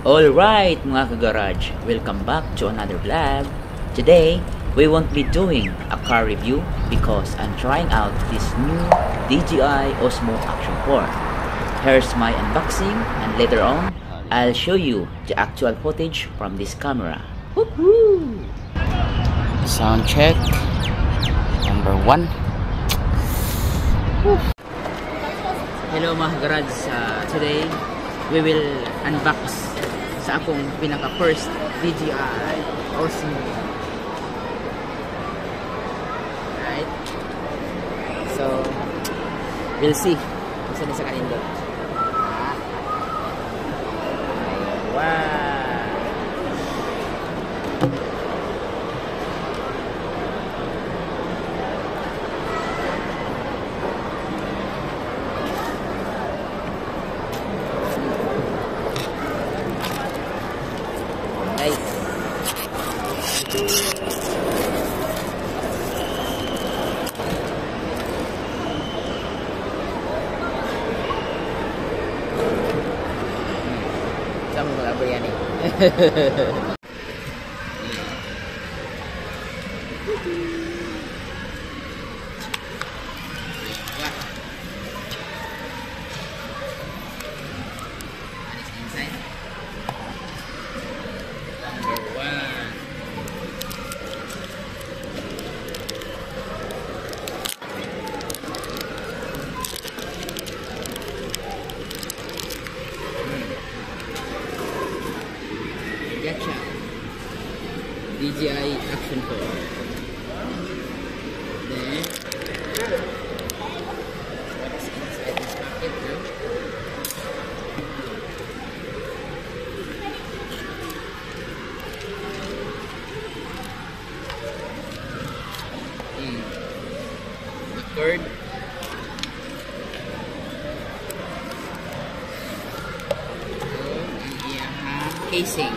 Alright mga kagarage, welcome back to another vlog. Today, we won't be doing a car review because I'm trying out this new DJI Osmo Action 4. Here's my unboxing and later on, I'll show you the actual footage from this camera. Woohoo! Sound check number 1. Hello mga kagarage, today we will unbox sa akong pinaka first DJI Osmo. Right? So, we'll see kung saan sa kanindot. Wow! Sama mga bayani. Gotcha. DJI Action 4. Then, what is inside this packet now? The cord. Casing.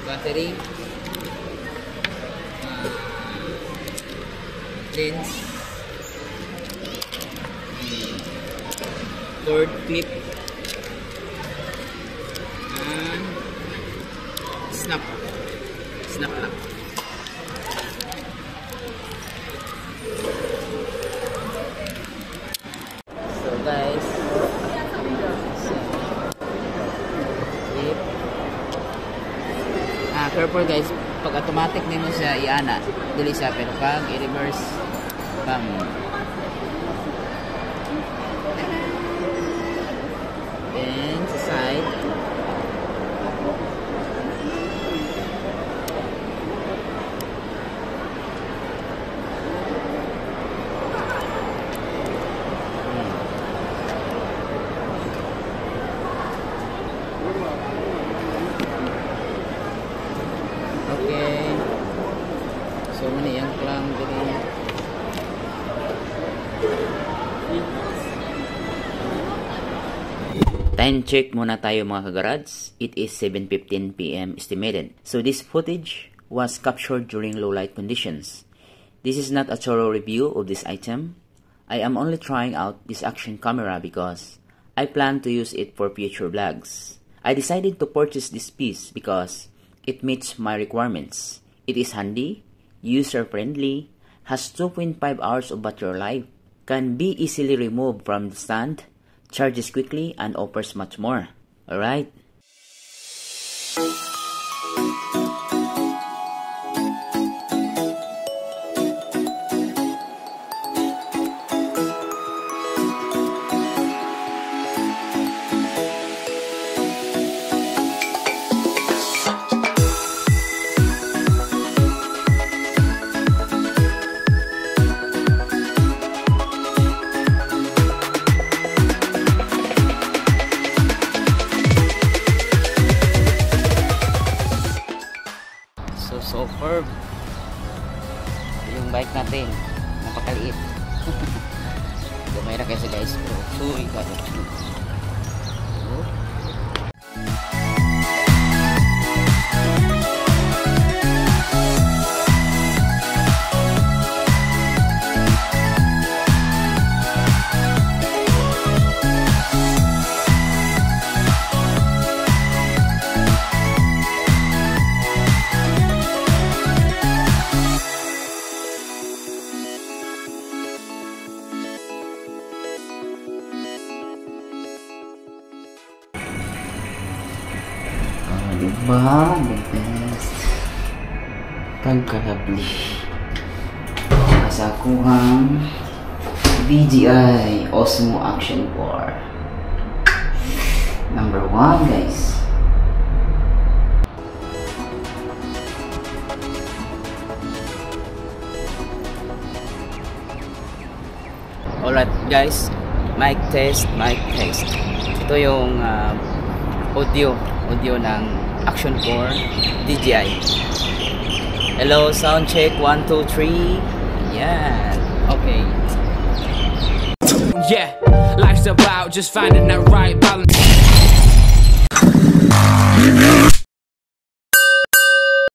Battery, lens, cord clip, and snap lock. So guys, careful guys, pag automatic nimo siya iana, dili siya, pero pag i-reverse bam. Then sa side, okay. So muna yung clamp din. Time check muna tayo mga kagarads. It is 7:15 PM estimated. So this footage was captured during low light conditions. This is not a thorough review of this item. I am only trying out this action camera because I plan to use it for future vlogs. I decided to purchase this piece because it meets my requirements. It is handy, user-friendly, has 2.5 hours of battery life, can be easily removed from the stand, charges quickly, and offers much more. Alright? So superb yung bike natin, napakaliit. Gamay na kasi guys, pero suy ka. Diba? The best. Pagkalabli. Sa kuhang DJI Osmo Action 4. Number 1, guys. Alright guys, mic test. Ito yung audio ng Action 4 DJI. Hello, sound check 1 2 3. Yan. Okay. Yeah, life's about just finding that right balance.